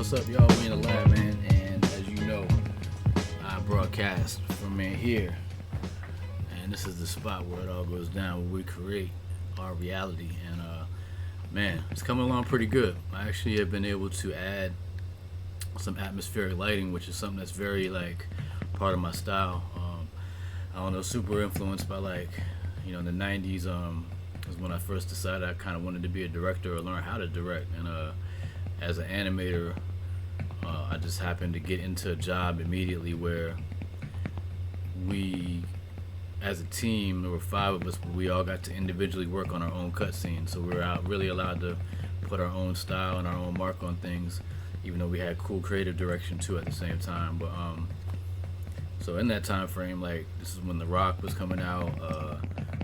what's up, y'all? We in the lab, man, and as you know, I broadcast from in here, and this is the spot where it all goes down, where we create our reality, and man, it's coming along pretty good. I actually have been able to add some atmospheric lighting, which is something that's very like part of my style. I don't know, super influenced by like, in the '90s. Was when I first decided I kind of wanted to be a director or learn how to direct, and as an animator, I just happened to get into a job immediately where we, as a team, there were 5 of us, but we all got to individually work on our own cutscenes. So we were out really allowed to put our own style and our own mark on things, even though we had cool creative direction too at the same time. But so in that time frame, like this is when The Rock was coming out,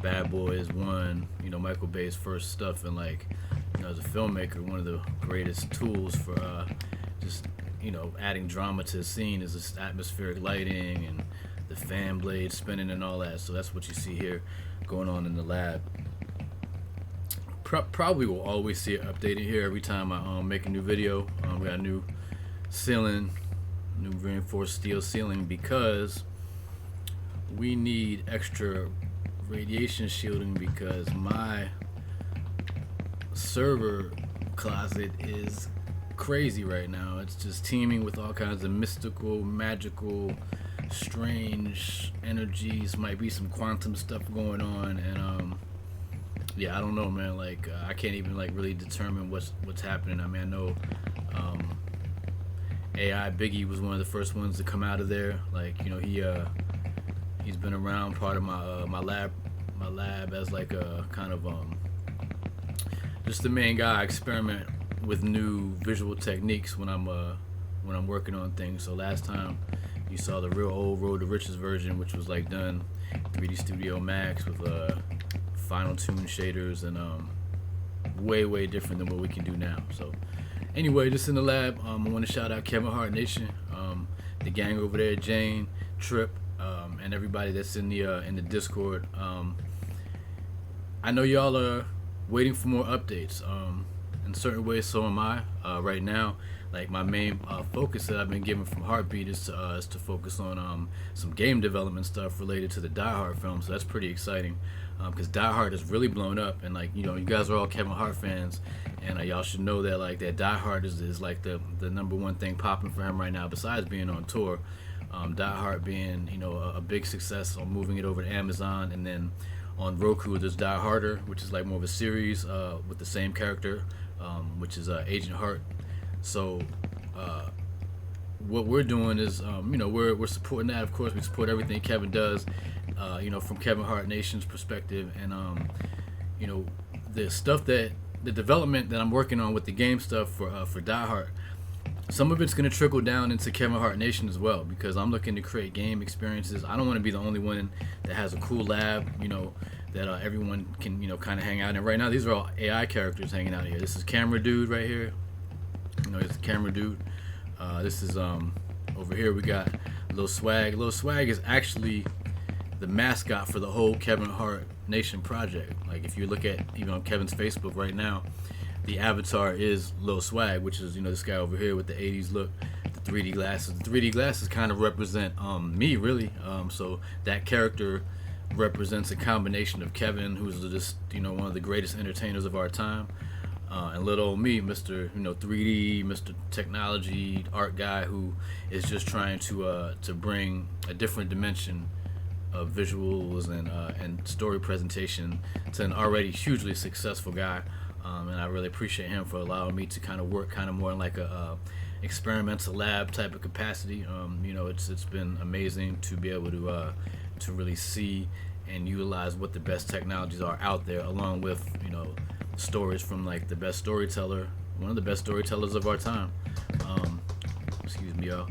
Bad Boys 1, Michael Bay's first stuff, and like, as a filmmaker, one of the greatest tools for just adding drama to a scene is this atmospheric lighting and the fan blade spinning and all that. So that's what you see here going on in the lab. Probably will always see it updated here every time I make a new video. We got a new ceiling, new reinforced steel ceiling, because we need extra radiation shielding, because my server closet is crazy right now. It's just teeming with all kinds of mystical, magical, strange energies. Might be some quantum stuff going on, and yeah, I don't know, man. Like I can't even like really determine what's happening. I mean, I know AI Biggie was one of the first ones to come out of there. Like he's been around part of my lab as like a kind of just the main guy. I experiment with new visual techniques when I'm working on things. So last time you saw the real old Road to Riches version, which was like done 3D Studio Max with final tune shaders, and way different than what we can do now. So anyway, just in the lab, I want to shout out Kevin Hart Nation, the gang over there, Jane, Trip, and everybody that's in the Discord. I know y'all are waiting for more updates. In certain ways, so am I. Right now, like my main focus that I've been given from Heartbeat is to focus on some game development stuff related to the Die Hard film. So that's pretty exciting, because Die Hard has really blown up, and like you guys are all Kevin Hart fans, and y'all should know that like that Die Hard is like the number one thing popping for him right now, besides being on tour. Die Hard being a big success on moving it over to Amazon, and then on Roku there's Die Harder, which is like more of a series with the same character, which is Agent Hart. So what we're doing is we're supporting that. Of course, we support everything Kevin does, from Kevin Hart Nation's perspective, and the stuff that the development that I'm working on with the game stuff for Die Hard. Some of it's going to trickle down into Kevin Hart Nation as well, because I'm looking to create game experiences. I don't want to be the only one that has a cool lab, that everyone can, kind of hang out in. Right now, these are all AI characters hanging out here. This is Camera Dude right here. It's the Camera Dude. This is, over here we got Lil Swag. Lil Swag is actually the mascot for the whole Kevin Hart Nation project. Like, if you look at, even on Kevin's Facebook right now, the avatar is Lil Swag, which is this guy over here with the 80s look, the 3D glasses. The 3D glasses kind of represent me, really. So that character represents a combination of Kevin, who's just one of the greatest entertainers of our time, and little old me, Mr. 3D, Mr. Technology art guy, who is just trying to bring a different dimension of visuals and story presentation to an already hugely successful guy. And I really appreciate him for allowing me to kind of work kind of more in like a experimental lab type of capacity. It's been amazing to be able to really see and utilize what the best technologies are out there, along with stories from like the best storyteller, one of the best storytellers of our time. Excuse me, y'all.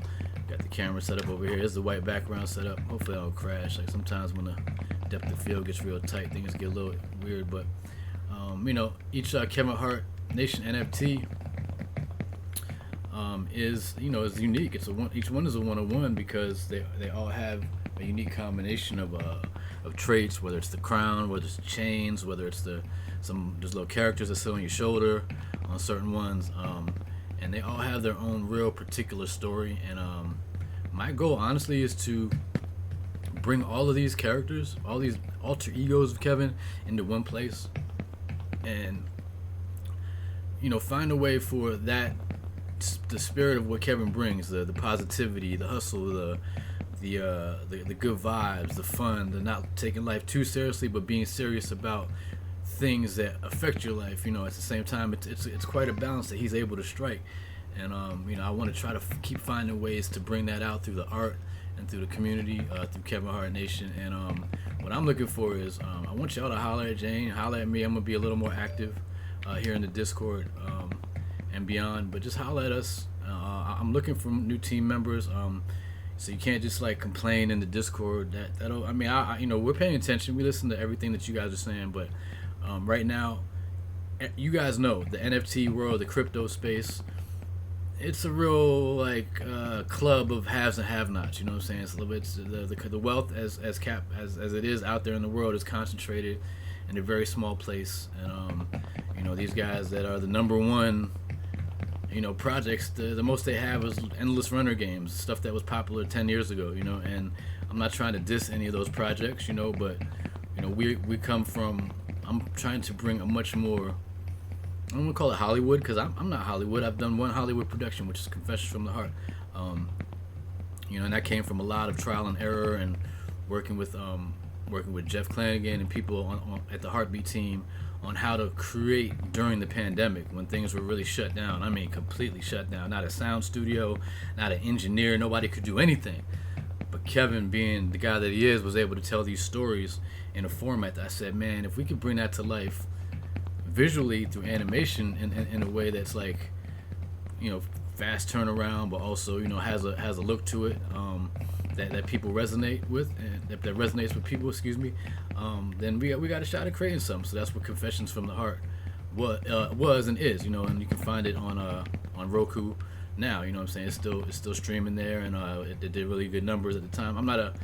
Got the camera set up over here. Here's the white background set up. Hopefully I don't crash. Like sometimes when the depth of field gets real tight, things get a little weird, but each Kevin Hart Nation NFT is unique. Each one is a one-on-one, because they all have a unique combination of traits, whether it's the crown, whether it's chains, whether it's there's little characters that sit on your shoulder on certain ones, and they all have their own real particular story. And my goal, honestly, is to bring all of these characters, all these alter egos of Kevin, into one place, and find a way for that, the spirit of what Kevin brings, the positivity, the hustle, the good vibes, the fun, the not taking life too seriously, but being serious about things that affect your life. At the same time, it's quite a balance that he's able to strike, and I want to try to keep finding ways to bring that out through the art and through the community, through Kevin Hart Nation. And what I'm looking for is I want y'all to holler at Jane, holler at me. I'm gonna be a little more active here in the Discord and beyond, but just holler at us. I'm looking for new team members. So you can't just like complain in the Discord. That'll. I mean, we're paying attention. We listen to everything that you guys are saying, but right now, you guys know the NFT world, the crypto space. It's a real club of haves and have-nots. You know what I'm saying? It's a little bit the wealth as it is out there in the world is concentrated in a very small place, and these guys that are the number one projects, the most they have is endless runner games, stuff that was popular 10 years ago, and I'm not trying to diss any of those projects, but we come from, I'm trying to bring a much more, I don't want to call it Hollywood, because I'm not Hollywood. I've done one Hollywood production, which is Confessions from the Heart, and that came from a lot of trial and error, and working with Jeff Clanagan and people at the Heartbeat team on how to create during the pandemic when things were really shut down. I mean, completely shut down. Not a sound studio, not an engineer, nobody could do anything. But Kevin, being the guy that he is, was able to tell these stories in a format that I said, man, if we could bring that to life visually through animation in a way that's like, fast turnaround, but also, has a look to it, that people resonate with, and that resonates with people, then we got a shot at creating something. So that's what Confessions from the Heart was and is, and you can find it on Roku now. You know what I'm saying? It's still streaming there, and it did really good numbers at the time. I'm not a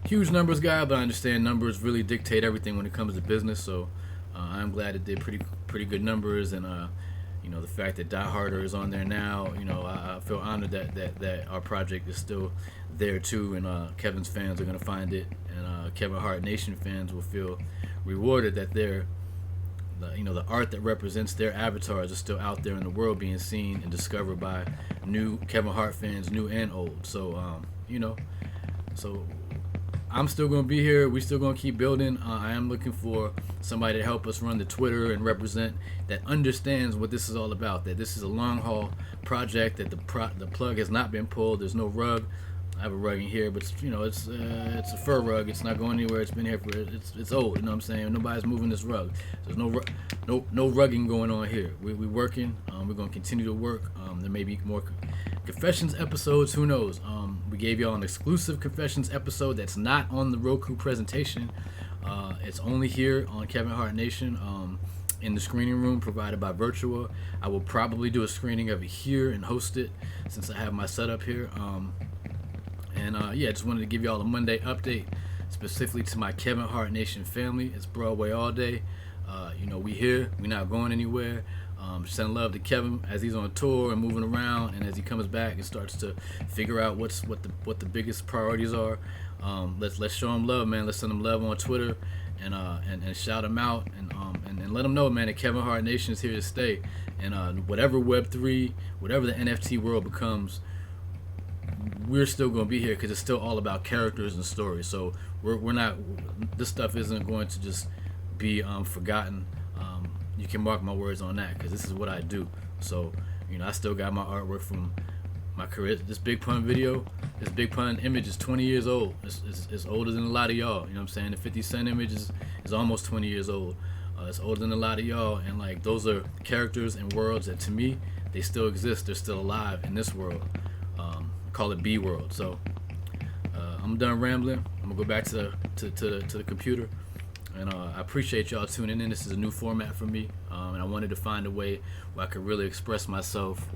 huge numbers guy, but I understand numbers really dictate everything when it comes to business. So I'm glad it did pretty good numbers, and the fact that Die Harder is on there now, I feel honored that our project is still there too, and Kevin's fans are gonna find it, and Kevin Hart Nation fans will feel rewarded that the art that represents their avatars is still out there in the world, being seen and discovered by new Kevin Hart fans, new and old. So so I'm still gonna be here. We still gonna keep building. I am looking for somebody to help us run the Twitter and represent, that understands what this is all about. That this is a long haul project. That the plug has not been pulled. There's no rug. I have a rug in here, but it's a fur rug. It's not going anywhere. It's been here it's old. You know what I'm saying? Nobody's moving this rug. There's no rugging going on here. We working. We're gonna continue to work. There may be more Confessions episodes. Who knows? We gave y'all an exclusive Confessions episode that's not on the Roku presentation. It's only here on Kevin Hart Nation. In the screening room provided by Virtua. I will probably do a screening of it here and host it since I have my setup here. Just wanted to give y'all a Monday update specifically to my Kevin Hart Nation family. It's Broadway all day. We here. We not going anywhere. Send love to Kevin as he's on tour and moving around, and as he comes back and starts to figure out what the biggest priorities are. Let's show him love, man. Let's send him love on Twitter and shout him out and let him know, man, that Kevin Hart Nation is here to stay. And whatever Web3, whatever the NFT world becomes, we're still going to be here because it's still all about characters and stories. So we're not. This stuff isn't going to just be forgotten. You can mark my words on that because this is what I do. So I still got my artwork from my career. This Big Pun video, this Big Pun image is 20 years old. It's older than a lot of y'all. You know what I'm saying? The 50 Cent image is almost 20 years old. It's older than a lot of y'all, and like those are characters and worlds that to me they still exist. They're still alive in this world. Call it B world. So I'm done rambling. I'm gonna go back to the computer, and I appreciate y'all tuning in. This is a new format for me, and I wanted to find a way where I could really express myself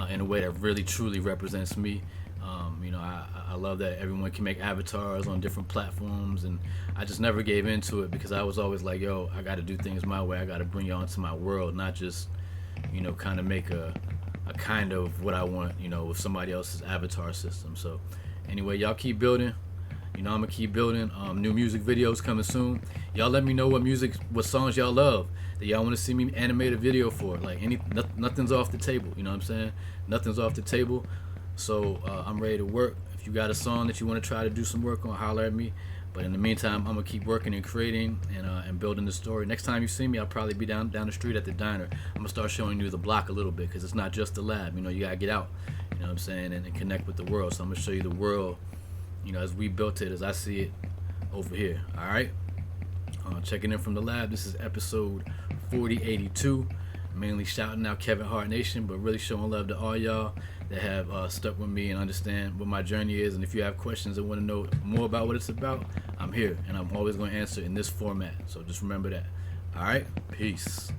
in a way that really truly represents me. I love that everyone can make avatars on different platforms, and I just never gave into it because I was always like, yo, I got to do things my way. I got to bring y'all into my world, not just kind of make a kind of what I want, with somebody else's avatar system. So anyway, y'all keep building. I'm gonna keep building. New music videos coming soon. Y'all let me know what songs y'all love that y'all want to see me animate a video for. Like nothing's off the table. You know what I'm saying? Nothing's off the table. So I'm ready to work. If you got a song that you want to try to do some work on, holler at me. But in the meantime, I'm gonna keep working and creating and building the story. Next time you see me, I'll probably be down the street at the diner. I'm gonna start showing you the block a little bit, because it's not just the lab. You gotta get out. You know what I'm saying, and connect with the world. So I'm gonna show you the world, as we built it, as I see it over here. All right. Checking in from the lab. This is episode 4082. Mainly shouting out Kevin Hart Nation, but really showing love to all y'all that have stuck with me and understand what my journey is. And if you have questions and want to know more about what it's about, I'm here, and I'm always going to answer in this format. So just remember that. All right. Peace.